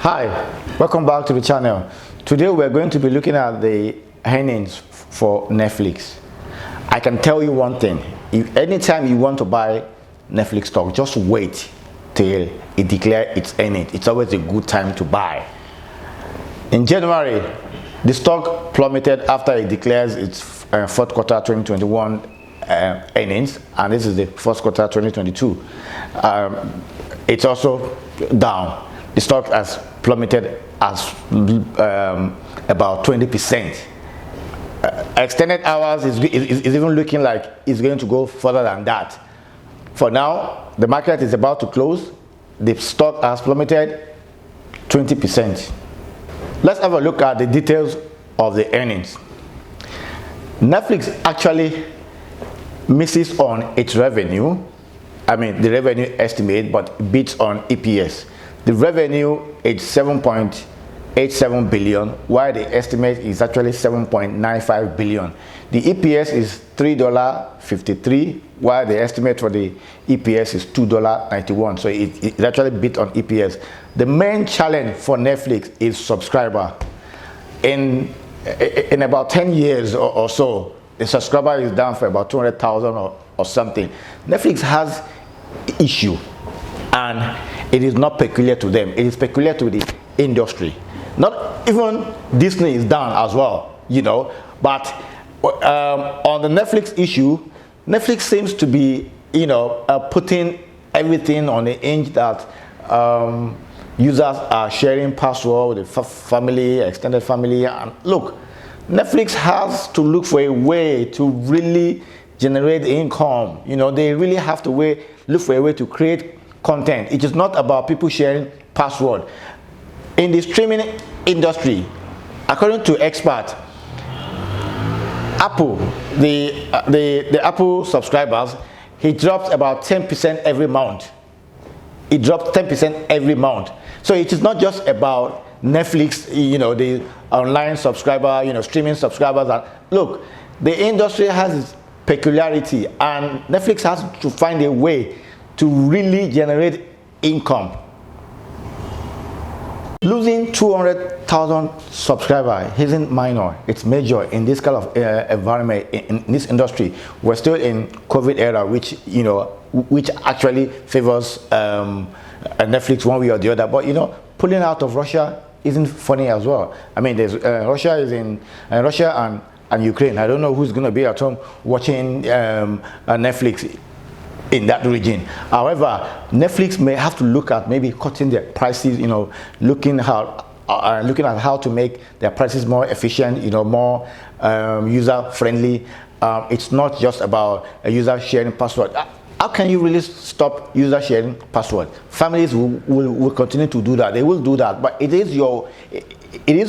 Hi, welcome back to the channel. Today we're going to be looking at the earnings for Netflix. I can tell you one thing, if anytime you want to buy Netflix stock, just wait till it declares its earnings. It's always a good time to buy. In January, the stock plummeted after it declares its fourth quarter 2021 earnings, and this is the first quarter 2022. It's also down. The stock has plummeted as about 20%. Extended hours is even looking like it's going to go further than that. For now, the market is about to close. The stock has plummeted 20%. Let's have a look at the details of the earnings. Netflix actually misses on its revenue. The revenue estimate, but beats on EPS. The revenue is 7.87 billion, while the estimate is actually 7.95 billion. The EPS is $3.53, while the estimate for the EPS is $2.91. So it actually beat on EPS. The main challenge for Netflix is subscriber. In about 10 years or so, the subscriber is down for about 200,000 or something. Netflix has issue, and it is not peculiar to them. It is peculiar to the industry. Not even Disney is down as well, But on the Netflix issue, Netflix seems to be, putting everything on the hinge that users are sharing password with the family, extended family. And look, Netflix has to look for a way to really generate income. They really have to look for a way to create content. It is not about people sharing password. In the streaming industry, according to experts, Apple, the Apple subscribers, it drops about 10% every month. It drops 10% every month. So it is not just about Netflix, the online subscriber, streaming subscribers. And look, the industry has its peculiarity, and Netflix has to find a way to really generate income. Losing 200,000 subscribers isn't minor, it's major in this kind of environment, in this industry. We're still in COVID era, which actually favors Netflix one way or the other. But pulling out of Russia isn't funny as well. There's Russia is in Russia and Ukraine. I don't know who's going to be at home watching Netflix in that region. However, Netflix may have to look at maybe cutting their prices, looking at how to make their prices more efficient, more user friendly. It's not just about a user sharing password. How can you really stop user sharing password? Families will continue to do that. They will do that, but it is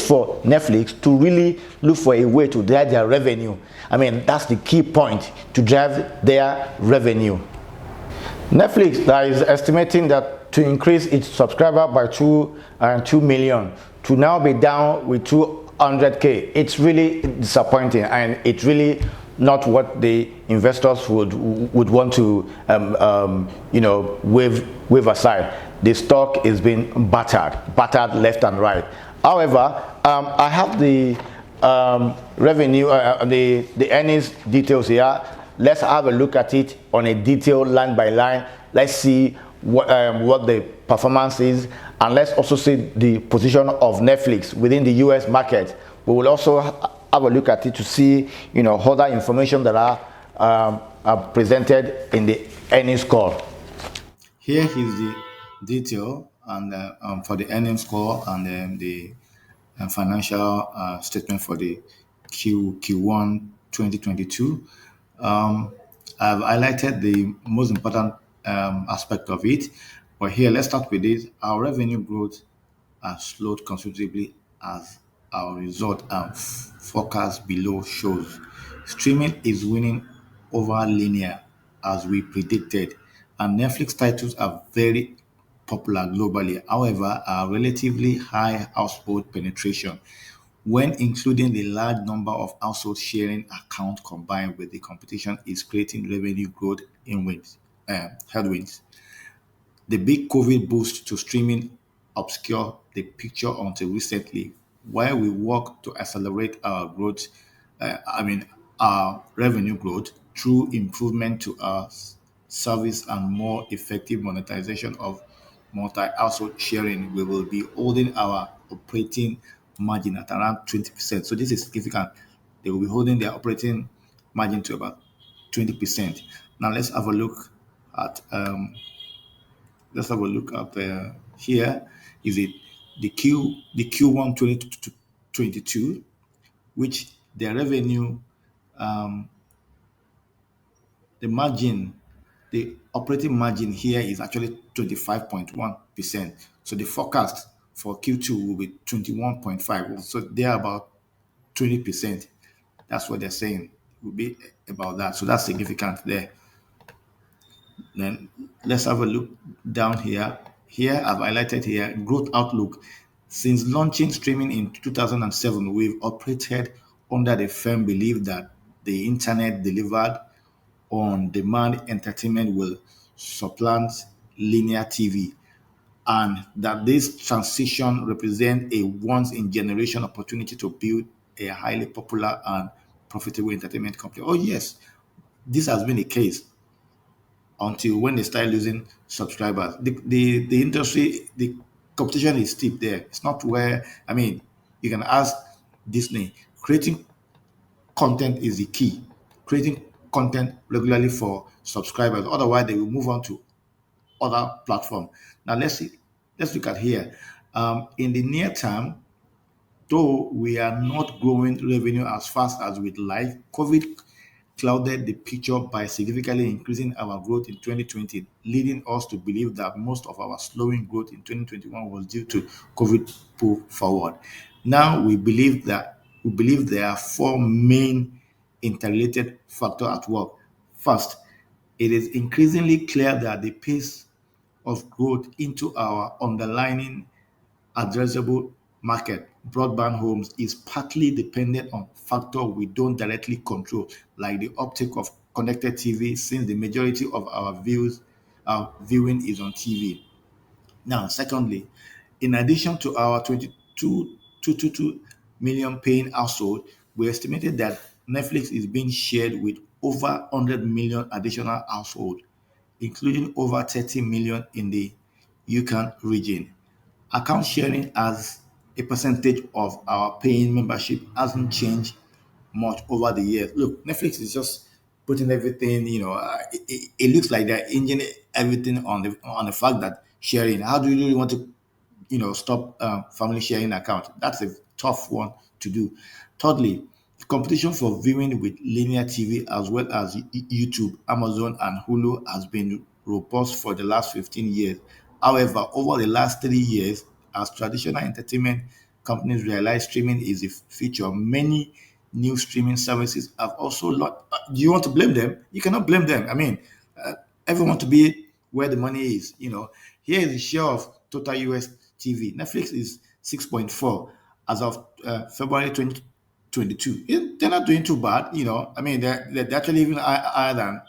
for Netflix to really look for a way to drive their revenue. That's the key point, to drive their revenue. Netflix that is estimating that to increase its subscriber by 2 million to now be down with 200K. It's really disappointing, and it's really not what the investors would want to wave aside. The stock is being battered left and right. However, I have the revenue, the earnings details here. Let's have a look at it on a detailed line by line. Let's see what the performance is, and let's also see the position of Netflix within the US market. We will also have a look at it to see other information that are presented in the earnings call. Here is the detail and for the earnings call, and then the financial statement for the Q1 2022. I've highlighted the most important aspect of it, but here let's start with this. Our revenue growth has slowed considerably as our result and forecast below shows. Streaming is winning over linear as we predicted, and Netflix titles are very popular globally. However, our relatively high household penetration, when including the large number of household sharing accounts combined with the competition, is creating revenue growth headwinds. The big COVID boost to streaming obscure the picture until recently, while we work to accelerate our growth, our revenue growth through improvement to our service and more effective monetization of multi-household sharing, we will be holding our operating margin at around 20%. So this is significant. They will be holding their operating margin to about 20%. Now at let's have a look at here. Is it the Q1 2022, which their revenue, the margin, the operating margin here is actually 25.1%. So the forecast for Q2 will be 21.5. So they're about 20%. That's what they're saying. Will be about that. So that's significant there. Then let's have a look down here. Here, I've highlighted here growth outlook. Since launching streaming in 2007, we've operated under the firm belief that the internet delivered on demand entertainment will supplant linear TV, and that this transition represents a once in generation opportunity to build a highly popular and profitable entertainment company. Oh, yes, this has been the case until when they start losing subscribers. The industry, the competition is steep there. It's not where, I mean, you can ask Disney, creating content is the key. Creating content regularly for subscribers. Otherwise, they will move on to other platform. Now let's see. Let's look at here. In the near term, though we are not growing revenue as fast as we'd like, COVID clouded the picture by significantly increasing our growth in 2020, leading us to believe that most of our slowing growth in 2021 was due to COVID pull forward. Now we believe there are four main interrelated factors at work. First, it is increasingly clear that the pace of growth into our underlying addressable market, broadband homes, is partly dependent on factors we don't directly control, like the uptake of connected TV, since the majority of our viewing is on TV. Now, secondly, in addition to our 22 million paying household, we estimated that Netflix is being shared with over 100 million additional households, including over 30 million in the Yukon region. Account sharing as a percentage of our paying membership hasn't changed much over the years. Look, Netflix is just putting everything, it looks like they're engine everything on the fact that sharing. How do you really want to stop family sharing account? That's a tough one to do. Thirdly, the competition for viewing with linear TV as well as YouTube, Amazon, and Hulu has been robust for the last 15 years. However, over the last 3 years, as traditional entertainment companies realize streaming is a future, many new streaming services have also launched. Do you want to blame them? You cannot blame them. I mean, uh, everyone to be where the money is. Here is the share of total US TV. Netflix is 6.4 as of February 2022. They're not doing too bad. I mean, they're actually even higher than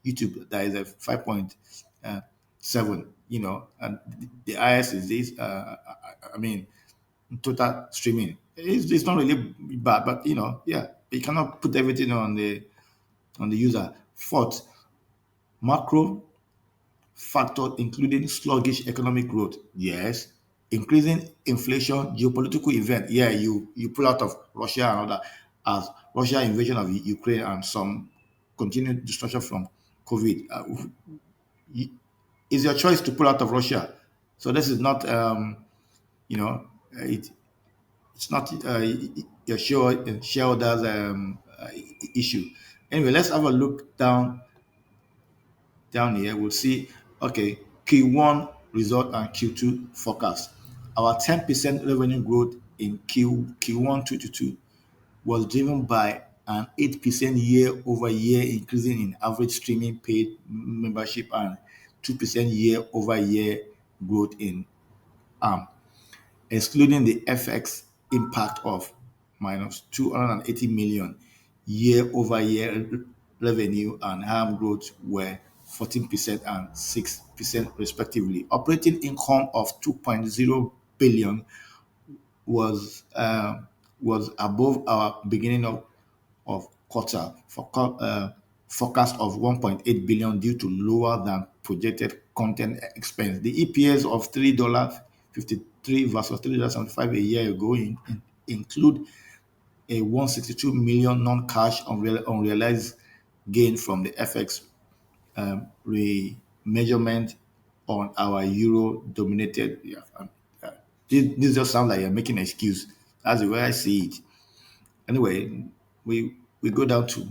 YouTube. That is a 5.7. And the highest is this. I mean, total streaming. It's not really bad, but yeah, you cannot put everything on the user. Fourth, macro factor including sluggish economic growth. Yes. Increasing inflation, geopolitical event. Yeah, you pull out of Russia and other as Russia invasion of Ukraine and some continued destruction from COVID. It's your choice to pull out of Russia. So this is not, you know, it, it's not your shareholders issue. Anyway, let's have a look down here. We'll see, okay, Q1 result and Q2 forecast. Our 10% revenue growth in Q1 2022 was driven by an 8% year-over-year increasing in average streaming paid membership and 2% year-over-year growth in ARM, excluding the FX impact of minus 280 million year-over-year revenue and ARM growth were 14% and 6% respectively. Operating income of 2.0 billion was was above our beginning of quarter forecast of 1.8 billion due to lower than projected content expense. The EPS of $3.53 versus $3.75 a year ago include a 162 million non-cash unrealized gain from the FX remeasurement on our euro-dominated. Yeah, this just sounds like you're making an excuse. That's the way I see it. Anyway, we go down to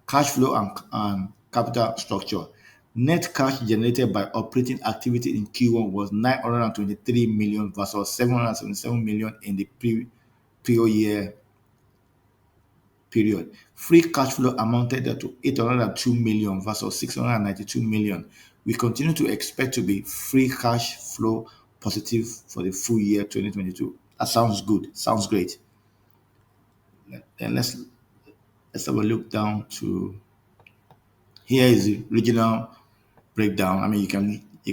cash flow and capital structure. Net cash generated by operating activity in Q1 was 923 million versus 777 million in the prior year period. Free cash flow amounted to 802 million versus 692 million. We continue to expect to be free cash flow positive for the full year 2022. That sounds good. Sounds great. Then let's have a look down to here is the regional breakdown. I mean, you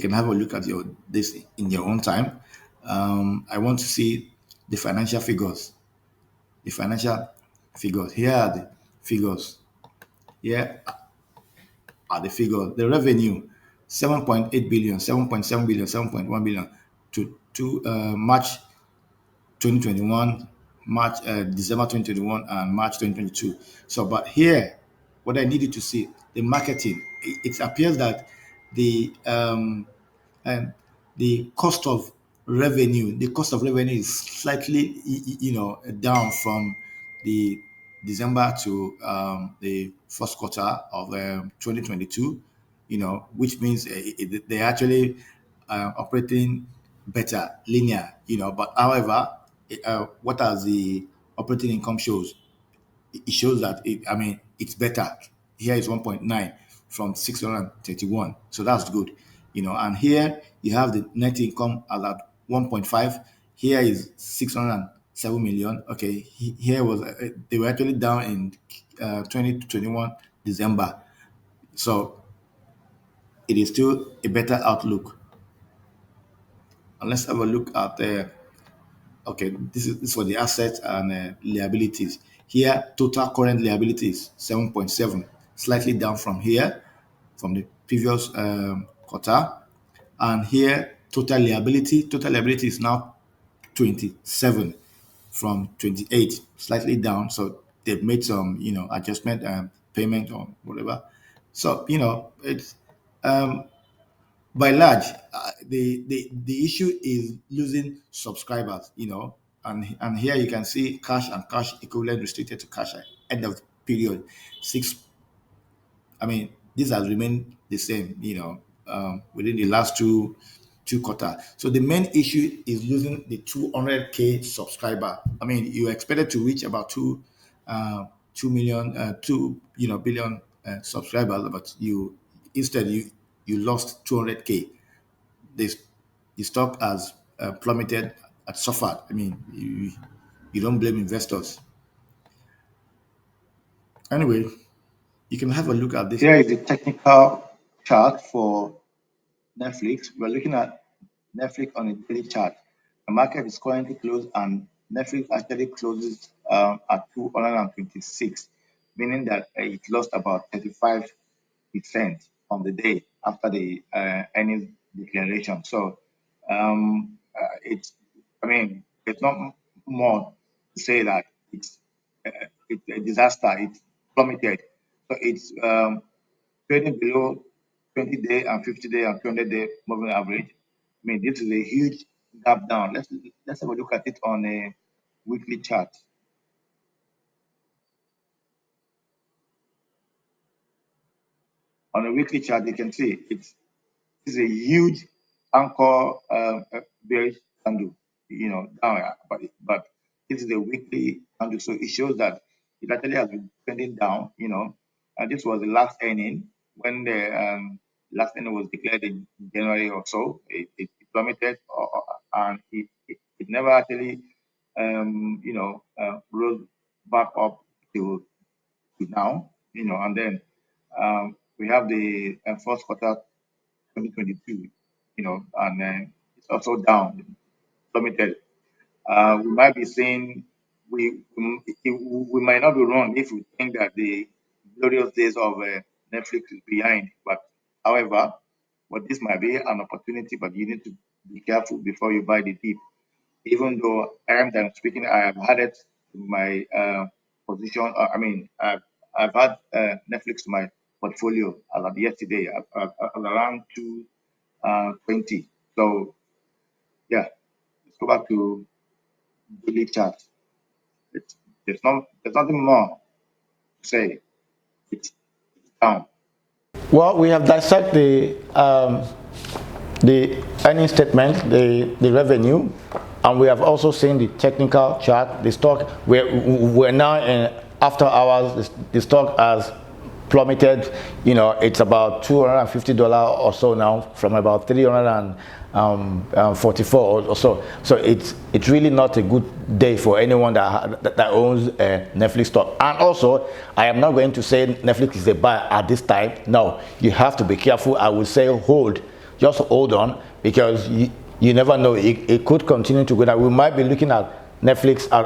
can have a look at this in your own time. I want to see the financial figures. The financial figures. Here are the figures. Here are the figures. The revenue, 7.8 billion, 7.7 billion, 7.1 billion to March 2021, December 2021, and March 2022. So, but here, what I needed to see, the marketing, it appears that the and the cost of revenue is slightly, down from the December to the first quarter of 2022, which means they're actually operating better, linear, but however, what as the operating income shows, it shows that it's better. Here is 1.9 from 631, so that's good, and here you have the net income at 1.5. Here is 607 million. Okay, here was they were actually down in 2021 December, so it is still a better outlook. And let's have a look at the okay, this is for the assets and liabilities. Here, total current liabilities 7.7, slightly down from here, from the previous quarter. And here, total liability is now 27 from 28, slightly down. So they've made some, adjustment and payment or whatever. So, it's by large, the issue is losing subscribers, and here you can see cash and cash equivalent restricted to cash at end of period six. I mean, this has remained the same, within the last two quarter. So the main issue is losing the 200K subscriber. I mean, you expected to reach about 2 million, billion subscribers, but you lost 200K. This the stock has plummeted, had suffered. I mean, you don't blame investors. Anyway, you can have a look at this. Here is the technical chart for Netflix. We're looking at Netflix on a daily chart. The market is currently closed, and Netflix actually closes at 226, meaning that it lost about 35% on the day after the earnings declaration. So I mean, it's not more to say that it's a disaster. It's plummeted. So it's trading below 20-day and 50-day and 200-day moving average. I mean, this is a huge gap down. Let's have a look at it on a weekly chart. On a weekly chart, you can see it's a huge anchor bearish candle, down, but this is a weekly candle, so it shows that it actually has been trending down, and this was the last earning when the last earning was declared in January or so. It plummeted, and it never actually, rose back up to now, and then we have the first quarter 2022, and it's also down. Plumeted. We might be saying we might not be wrong if we think that the glorious days of Netflix is behind. But however, this might be an opportunity, but you need to be careful before you buy the dip. Even though I am done speaking, I have had it in my position. I've had Netflix in my portfolio as of yesterday at around 220. So yeah, let's go back to daily chart. It's, there's nothing more to say. It's down. Well, we have dissected the earnings statement, the revenue, and we have also seen the technical chart. The stock, we're now in after hours. The stock has plummeted. You know, it's about $250 or so now, from about 344 or so. So it's really not a good day for anyone that owns a Netflix stock. And also, I am not going to say Netflix is a buy at this time. No, you have to be careful. I would say hold. Just hold on, because you never know. It could continue to go down. We might be looking at Netflix at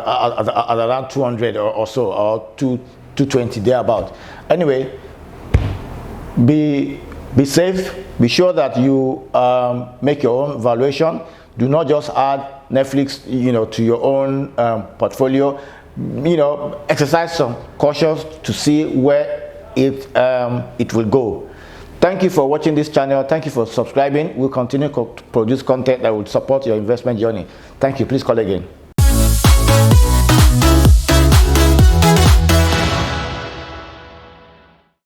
around 200 or so, or 220 thereabout. Anyway, be safe. Be sure that you make your own valuation. Do not just add Netflix, to your own portfolio. Exercise some caution to see where it will go. Thank you for watching this channel. Thank you for subscribing. We'll continue to produce content that will support your investment journey. Thank you. Please call again.